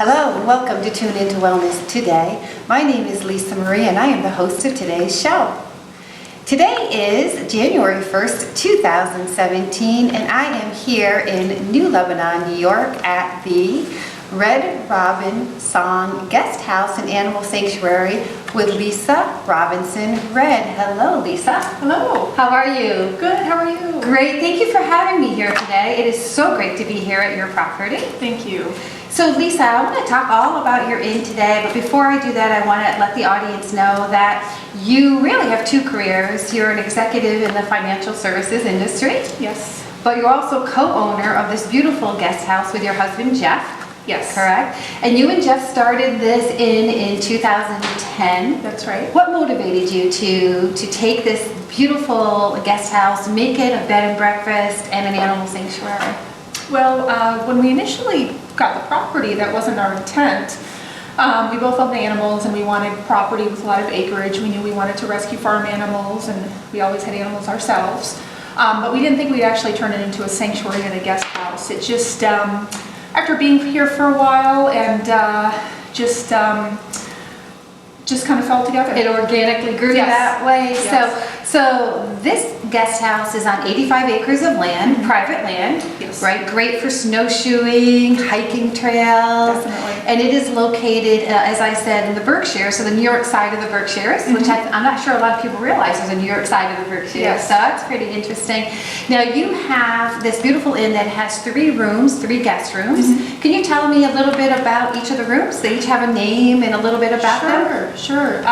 Hello and welcome to Tune Into Wellness Today. My name is Lisa Marie and I am the host of today's show. Today is January 1st, 2017 and I am here in New Lebanon, New York at the Red Robin Song Guest House and Animal Sanctuary with Lisa Robinson Red. Hello, Lisa. Hello. How are you? Good. How are you? Great. Thank you for having me here today. It is so great to be here at your property. Thank you. So Lisa, I want to talk all about your inn today, but before I do that, I want to let the audience know that you really have two careers. You're an executive in the financial services industry. Yes. But you're also co-owner of this beautiful guest house with your husband, Jeff. Yes. Correct? And you and Jeff started this inn in 2010. That's right. What motivated you to take this beautiful guest house, make it a bed and breakfast and an animal sanctuary? Well, when we initially got the property, that wasn't our intent. We both loved animals and we wanted property with a lot of acreage. We knew we wanted to rescue farm animals and we always had animals ourselves. But we didn't think we'd actually turn it into a sanctuary and a guest house. It just, after being here for a while and just kind of fell together. It organically grew that way. Yes. So this guest house is on 85 acres of land, private land, right? Great for snowshoeing, hiking trails. Definitely. And it is located, as I said, in the Berkshires, so the New York side of the Berkshires, which I'm not sure a lot of people realize there's a New York side of the Berkshires. Yes. So that's pretty interesting. Now you have this beautiful inn that has 3 rooms, 3 guest rooms. Can you tell me a little bit about each of the rooms? They each have a name and a little bit about them? Sure.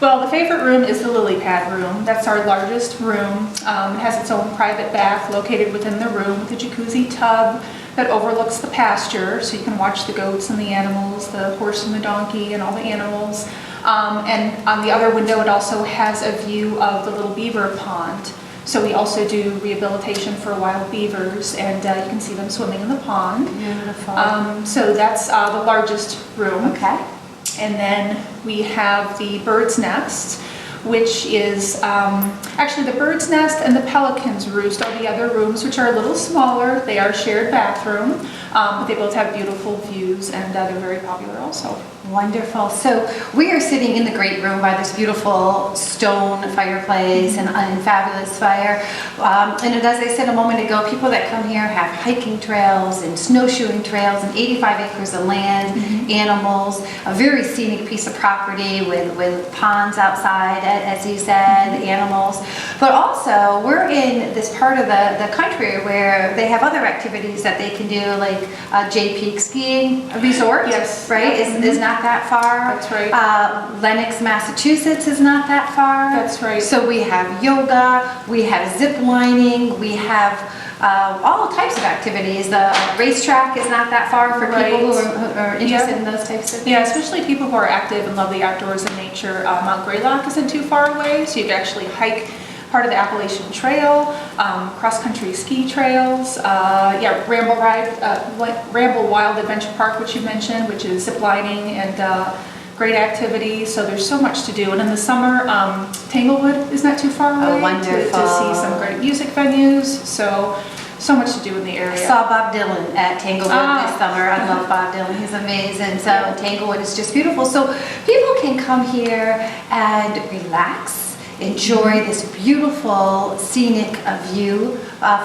Well, the favorite room is the lily pad room. That's our largest room. It has its own private bath located within the room with a jacuzzi tub that overlooks the pasture, so you can watch the goats and the animals, the horse and the donkey and all the animals. And on the other window it also has a view of the little beaver pond. So we also do rehabilitation for wild beavers and you can see them swimming in the pond. Beautiful. So that's the largest room. Okay. And then we have the bird's nest, which is actually the bird's nest and the pelican's roost are the other rooms, which are a little smaller. They are shared bathroom, but they both have beautiful views and they're very popular also. Wonderful. So we are sitting in the great room by this beautiful stone fireplace and fabulous fire. And as I said a moment ago, people that come here have hiking trails and snowshoeing trails and 85 acres of land, animals, a very scenic piece of property with ponds outside, as you said, animals. But also, we're in this part of the country where they have other activities that they can do, like Jay Peak skiing resort, right? Is not that far. That's right. Lenox, Massachusetts is not that far. That's right. So we have yoga, we have zip lining, we have all types of activities. The racetrack is not that far for people who are interested in those types of things. Yeah, especially people who are active and love the outdoors and nature. Mount Greylock isn't too far away, so you can actually hike part of the Appalachian Trail, cross-country ski trails, Ramble Wild Adventure Park, which you mentioned, which is zip lining and great activity. So there's so much to do. And in the summer, Tanglewood is not too far away to see some great music venues. So much to do in the area. I saw Bob Dylan at Tanglewood this summer. I love Bob Dylan. He's amazing. So Tanglewood is just beautiful. So people can come here and relax, enjoy this beautiful scenic view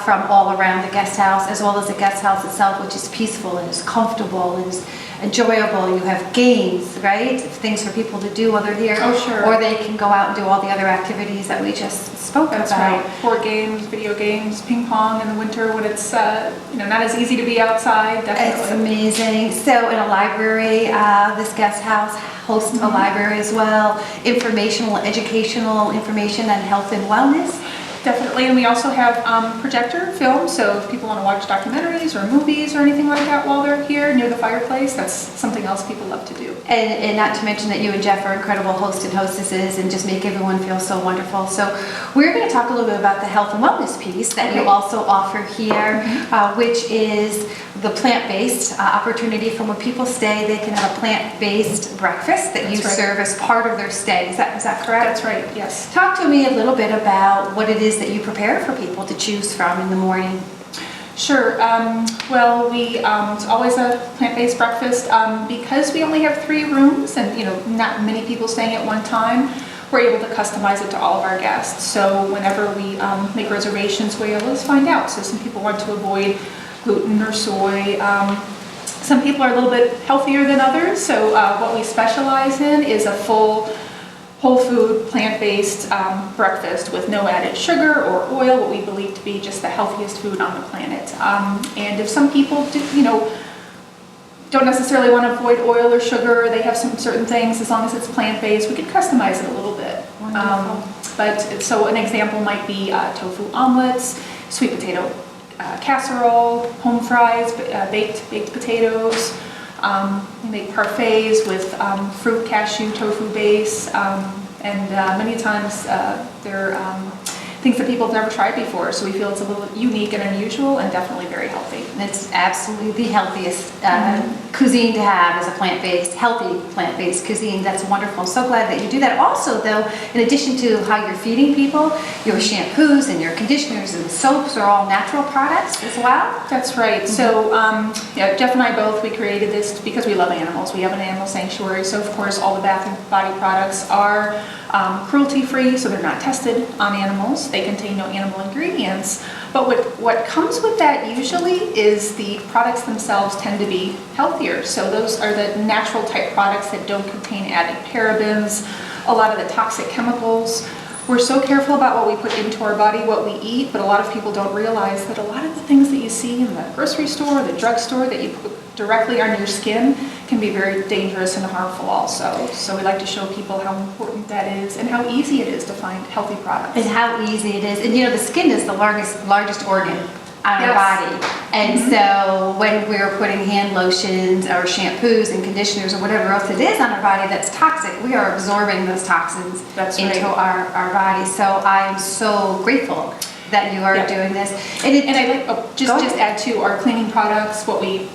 from all around the guest house, as well as the guest house itself, which is peaceful and is comfortable and is enjoyable. You have games, right? Things for people to do while they're here. Oh, sure. Or they can go out and do all the other activities that we just spoke about. That's right. Board games, video games, ping pong in the winter when it's not as easy to be outside. Definitely. It's amazing. So in a library, this guest house hosts a library as well, educational information on health and wellness. Definitely, and we also have projector film, so if people want to watch documentaries or movies or anything like that while they're here near the fireplace, that's something else people love to do. And not to mention that you and Jeff are incredible hosts and hostesses and just make everyone feel so wonderful. So we're going to talk a little bit about the health and wellness piece that you also offer here, which is the plant-based opportunity from when people stay. They can have a plant-based breakfast that you serve as part of their stay. Is that correct? That's right, yes. Talk to me a little bit about what it is that you prepare for people to choose from in the morning. Sure. Well, it's always a plant-based breakfast. Because we only have 3 rooms and, not many people staying at one time, we're able to customize it to all of our guests. So whenever we make reservations, we always find out. So some people want to avoid gluten or soy. Some people are a little bit healthier than others. So what we specialize in is a full whole food, plant-based breakfast with no added sugar or oil, what we believe to be just the healthiest food on the planet. And if some people don't necessarily want to avoid oil or sugar, they have some certain things, as long as it's plant-based, we could customize it a little bit. So an example might be tofu omelets, sweet potato casserole, home fries, baked potatoes. We make parfaits with fruit, cashew, tofu base, and many times they're things that people have never tried before, so we feel it's a little unique and unusual and definitely very healthy. It's absolutely the healthiest cuisine to have is a plant-based, healthy plant-based cuisine. That's wonderful. So glad that you do that. Also, though, in addition to how you're feeding people, your shampoos and your conditioners and soaps are all natural products as well? That's right. So Jeff and I both, we created this because we love animals. We have an animal sanctuary, so of course all the bath and body products are cruelty-free, so they're not tested on animals. They contain no animal ingredients. But what comes with that usually is the products themselves tend to be healthier. So those are the natural type products that don't contain added parabens, a lot of the toxic chemicals. We're so careful about what we put into our body, what we eat, but a lot of people don't realize that a lot of the things that you see in the grocery store, the drugstore, that you put directly on your skin can be very dangerous and harmful also. So we like to show people how important that is and how easy it is to find healthy products. And how easy it is. And the skin is the largest organ on our body. And so when we're putting hand lotions or shampoos and conditioners or whatever else it is on our body that's toxic, we are absorbing those toxins into our body. So I am so grateful that you are doing this. And I like just add to our cleaning products, what we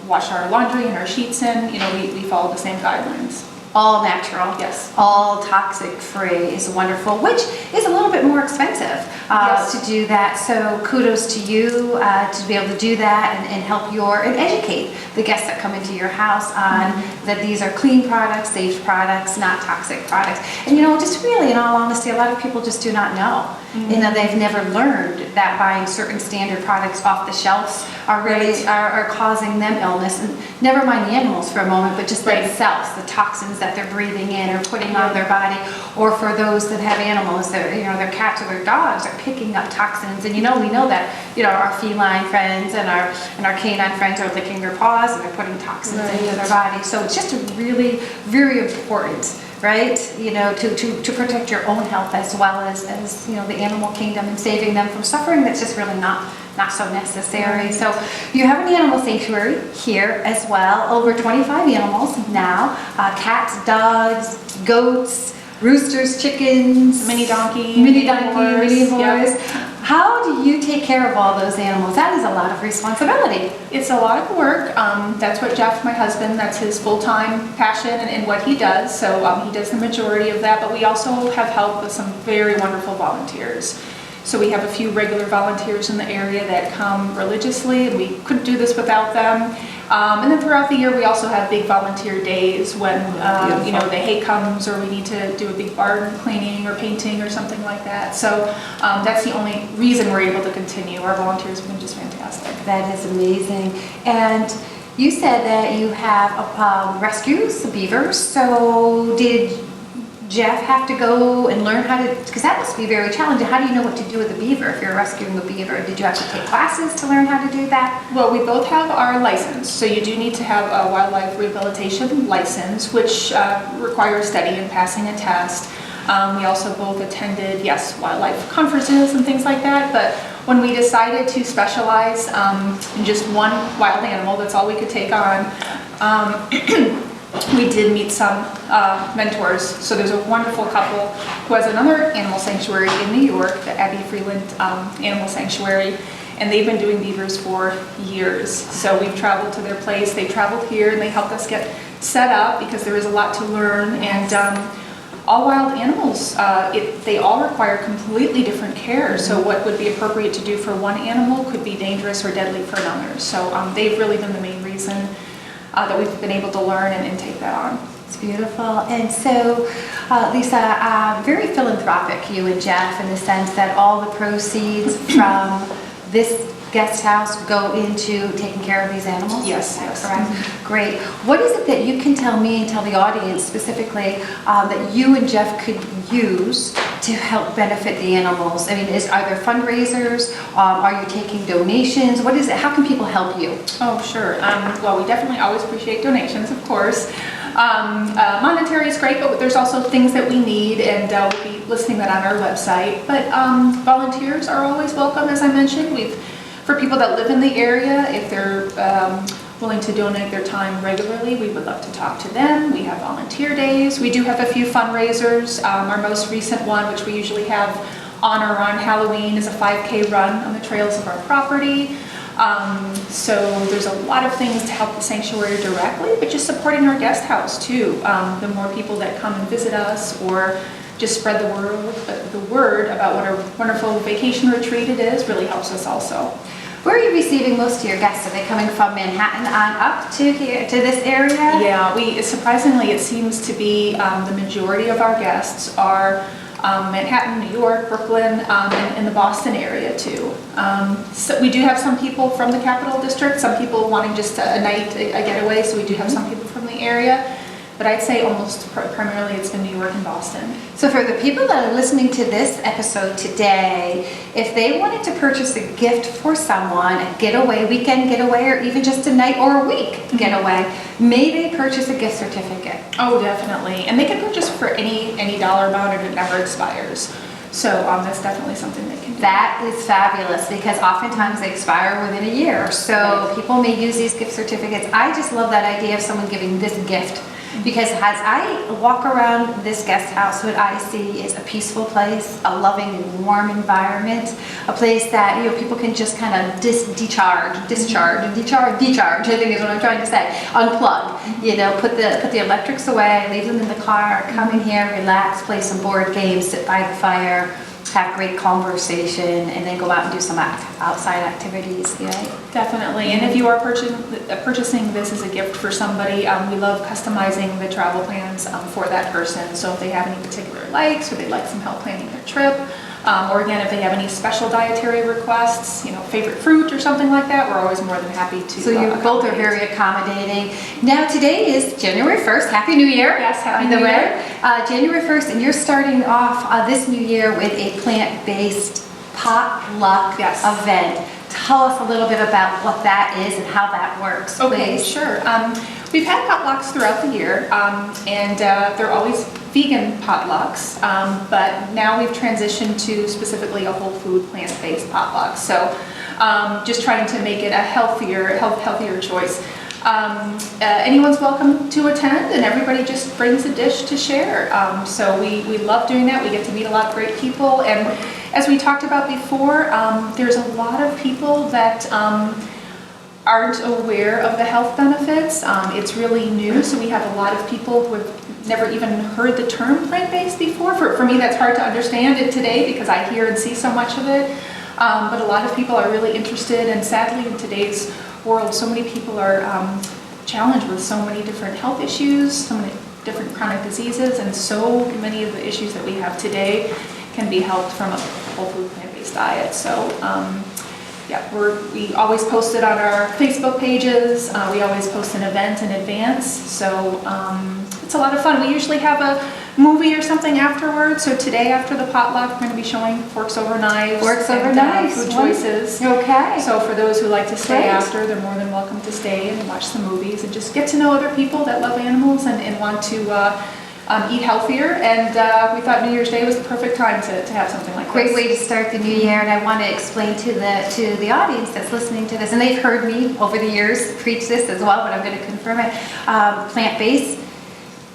wash our laundry and our sheets in. We follow the same guidelines. All natural, yes. All toxic free is wonderful, which is a little bit more expensive to do that. So kudos to you to be able to do that and help and educate the guests that come into your house on that these are clean products, safe products, not toxic products. And just really, in all honesty, a lot of people just do not know. They've never learned that buying certain standard products off the shelves are causing them illness. And never mind the animals for a moment, but just themselves, the toxins that they're breathing in or putting on their body, or for those that have animals, their cats or their dogs are picking up toxins. And we know that our feline friends and our canine friends are licking their paws and they're putting toxins into their body. So it's just really very important, right? To protect your own health as well as the animal kingdom and saving them from suffering that's just really not so necessary. So you have an animal sanctuary here as well, over 25 animals now, cats, dogs, goats, roosters, chickens, mini donkey, mini horse. How do you take care of all those animals? That is a lot of responsibility. It's a lot of work. That's what Jeff, my husband, that's his full-time passion and what he does. So he does the majority of that, but we also have help with some very wonderful volunteers. So we have a few regular volunteers in the area that come religiously, and we couldn't do this without them. And then throughout the year, we also have big volunteer days when the hay comes, or we need to do a big barn cleaning or painting or something like that. So that's the only reason we're able to continue. Our volunteers have been just fantastic. That is amazing. And you said that you have rescues, beavers. So did Jeff have to go and learn how to, because that must be very challenging. How do you know what to do with a beaver if you're rescuing a beaver? Did you have to take classes to learn how to do that? Well, we both have our license, so you do need to have a wildlife rehabilitation license, which requires study and passing a test. We also both attended, wildlife conferences and things like that, but when we decided to specialize in just one wild animal, that's all we could take on, we did meet some mentors. So there's a wonderful couple who has another animal sanctuary in New York, the Abbey Freeland Animal Sanctuary, and they've been doing beavers for years. So we've traveled to their place, they traveled here, and they helped us get set up because there is a lot to learn. And all wild animals, they all require completely different care. So what would be appropriate to do for one animal could be dangerous or deadly for another. So they've really been the main reason that we've been able to learn and take that on. It's beautiful. And so, Lisa, very philanthropic, you and Jeff, in the sense that all the proceeds from this guest house go into taking care of these animals? Yes, yes. Correct. Mm-hmm. Great. What is it that you can tell me and tell the audience specifically that you and Jeff could use to help benefit the animals? I mean, are there fundraisers? Are you taking donations? What is it? How can people help you? Oh, sure. Well, we definitely always appreciate donations, of course. Monetary is great, but there's also things that we need, and we'll be listing that on our website. But volunteers are always welcome, as I mentioned. For people that live in the area, if they're willing to donate their time regularly, we would love to talk to them. We have volunteer days. We do have a few fundraisers. Our most recent one, which we usually have on or around Halloween, is a 5K run on the trails of our property. So there's a lot of things to help the sanctuary directly, but just supporting our guest house too. The more people that come and visit us, or just spread the word about what a wonderful vacation retreat it is, really helps us also. Where are you receiving most of your guests? Are they coming from Manhattan on up to here, to this area? Yeah, surprisingly, it seems to be the majority of our guests are Manhattan, New York, Brooklyn, and the Boston area too. So we do have some people from the Capital District, some people wanting just a night, a getaway, so we do have some people from the area. But I'd say almost primarily it's been New York and Boston. So for the people that are listening to this episode today, if they wanted to purchase a gift for someone, a getaway, weekend getaway, or even just a night or a week getaway, may they purchase a gift certificate? Oh, definitely. And they can purchase for any dollar amount, and it never expires. So that's definitely something they can do. That is fabulous, because oftentimes they expire within a year. So people may use these gift certificates. I just love that idea of someone giving this gift. Because as I walk around this guest house, what I see is a peaceful place, a loving and warm environment, a place that people can just kind of discharge, I think is what I'm trying to say. Unplug, put the electrics away, leave them in the car, come in here, relax, play some board games, sit by the fire, have great conversation, and then go out and do some outside activities, right? Definitely. And if you are purchasing this as a gift for somebody, we love customizing the travel plans for that person. So if they have any particular likes, or they'd like some help planning their trip, or again, if they have any special dietary requests, favorite fruit or something like that, we're always more than happy to. So you both are very accommodating. Now today is January 1st. Happy New Year. Yes, Happy New Year. January 1st, and you're starting off this new year with a plant-based potluck event. Tell us a little bit about what that is and how that works, please. Okay, sure. We've had potlucks throughout the year, and they're always vegan potlucks, but now we've transitioned to specifically a whole food plant-based potluck. So just trying to make it a healthier choice. Anyone's welcome to attend, and everybody just brings a dish to share. So we love doing that. We get to meet a lot of great people, and as we talked about before, there's a lot of people that aren't aware of the health benefits. It's really new, so we have a lot of people who have never even heard the term plant-based before. For me, that's hard to understand it today because I hear and see so much of it. But a lot of people are really interested, and sadly in today's world, so many people are challenged with so many different health issues, so many different chronic diseases, and so many of the issues that we have today can be helped from a whole food plant-based diet. So we always post it on our Facebook pages. We always post an event in advance. So it's a lot of fun. We usually have a movie or something afterwards. So today after the potluck, we're going to be showing Forks Over Knives. Food choices. Okay. So for those who like to stay after, they're more than welcome to stay and watch the movies and just get to know other people that love animals and want to eat healthier. And we thought New Year's Day was the perfect time to have something like this. Great way to start the new year, and I want to explain to the audience that's listening to this, and they've heard me over the years preach this as well, but I'm going to confirm it. Plant-based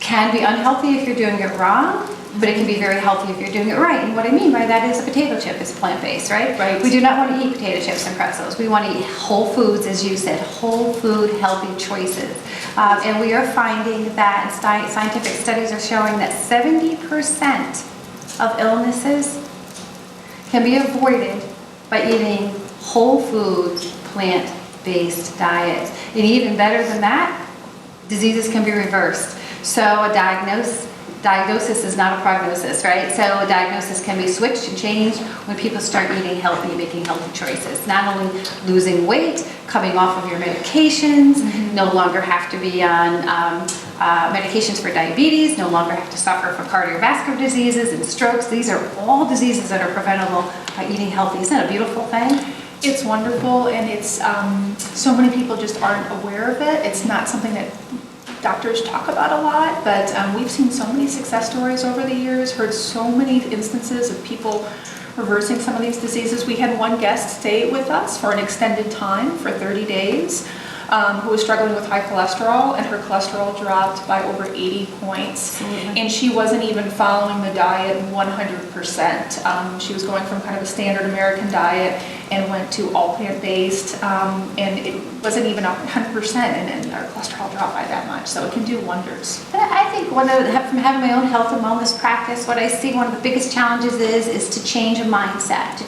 can be unhealthy if you're doing it wrong, but it can be very healthy if you're doing it right. And what I mean by that is a potato chip is plant-based, right? Right. We do not want to eat potato chips and pretzels. We want to eat whole foods, as you said, whole food, healthy choices. And we are finding that scientific studies are showing that 70% of illnesses can be avoided by eating whole food, plant-based diets. And even better than that, diseases can be reversed. So a diagnosis is not a prognosis, right? So a diagnosis can be switched and changed when people start eating healthy, making healthy choices. Not only losing weight, coming off of your medications, no longer have to be on medications for diabetes, no longer have to suffer from cardiovascular diseases and strokes. These are all diseases that are preventable by eating healthy. Isn't that a beautiful thing? It's wonderful, and it's so many people just aren't aware of it. It's not something that doctors talk about a lot, but we've seen so many success stories over the years, heard so many instances of people reversing some of these diseases. We had one guest stay with us for an extended time, for 30 days, who was struggling with high cholesterol, and her cholesterol dropped by over 80 points. And she wasn't even following the diet 100%. She was going from kind of a standard American diet and went to all plant-based, and it wasn't even 100%, and our cholesterol dropped by that much. So it can do wonders. But I think from having my own health and wellness practice, what I see one of the biggest challenges is to change a mindset,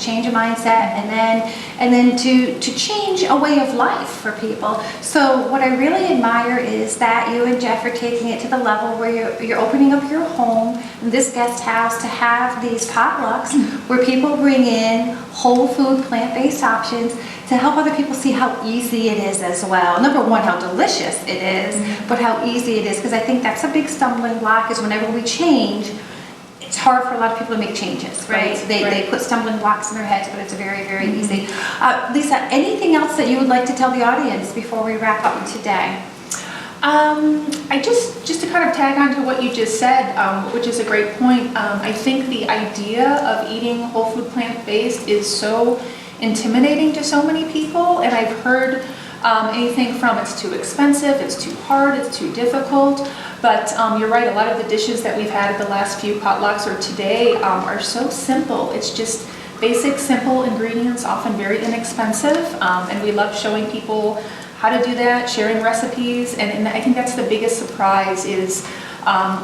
and then to change a way of life for people. So what I really admire is that you and Jeff are taking it to the level where you're opening up your home, this guest house, to have these potlucks where people bring in whole food, plant-based options to help other people see how easy it is as well. Number one, how delicious it is, but how easy it is, because I think that's a big stumbling block, is whenever we change, it's hard for a lot of people to make changes, right? They put stumbling blocks in their heads, but it's very, very easy. Lisa, anything else that you would like to tell the audience before we wrap up today? I just to kind of tag on to what you just said, which is a great point. I think the idea of eating whole food plant-based is so intimidating to so many people, and I've heard anything from it's too expensive, it's too hard, it's too difficult. But you're right, a lot of the dishes that we've had at the last few potlucks or today are so simple. It's just basic, simple ingredients, often very inexpensive, and we love showing people how to do that, sharing recipes, and I think that's the biggest surprise is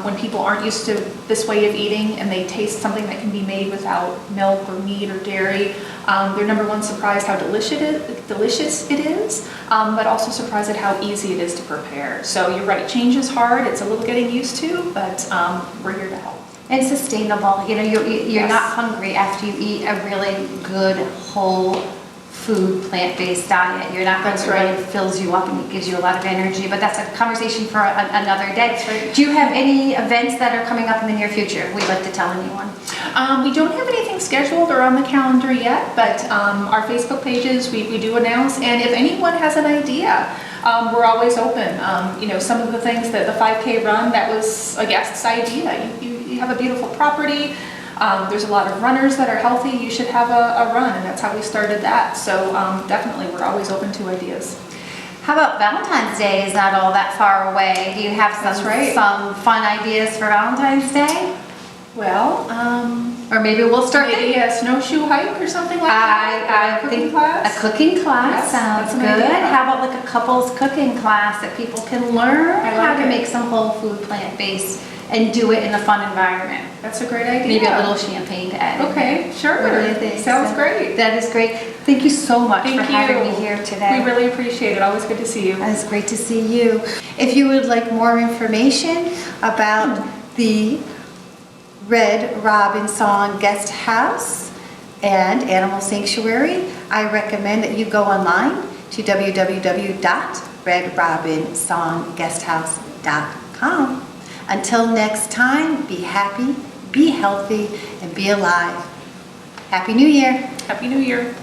when people aren't used to this way of eating and they taste something that can be made without milk or meat or dairy. They're number one surprised how delicious it is, but also surprised at how easy it is to prepare. So you're right, change is hard, it's a little getting used to, but we're here to help. And sustainable. You know, you're not hungry after you eat a really good whole food, plant-based diet. You're not going to really fills you up and it gives you a lot of energy, but that's a conversation for another day. That's right. Do you have any events that are coming up in the near future we'd like to tell anyone? We don't have anything scheduled or on the calendar yet, but our Facebook pages, we do announce, and if anyone has an idea, we're always open. You know, some of the things that the 5K run, that was a guest's idea. You have a beautiful property, there's a lot of runners that are healthy, you should have a run, and that's how we started that. So definitely, we're always open to ideas. How about Valentine's Day is not all that far away? Do you have some fun ideas for Valentine's Day? Well, or maybe we'll start maybe a snowshoe hike or something like that. I think a cooking class sounds good. How about like a couples cooking class that people can learn how to make some whole food plant-based and do it in a fun environment? That's a great idea. Maybe a little champagne to add. Okay, sure. What do you think? Sounds great. That is great. Thank you so much for having me here today. We really appreciate it. Always good to see you. It's great to see you. If you would like more information about the Red Robin Song Guest House and Animal Sanctuary, I recommend that you go online to www.redrobinsongguesthouse.com. Until next time, be happy, be healthy, and be alive. Happy New Year. Happy New Year.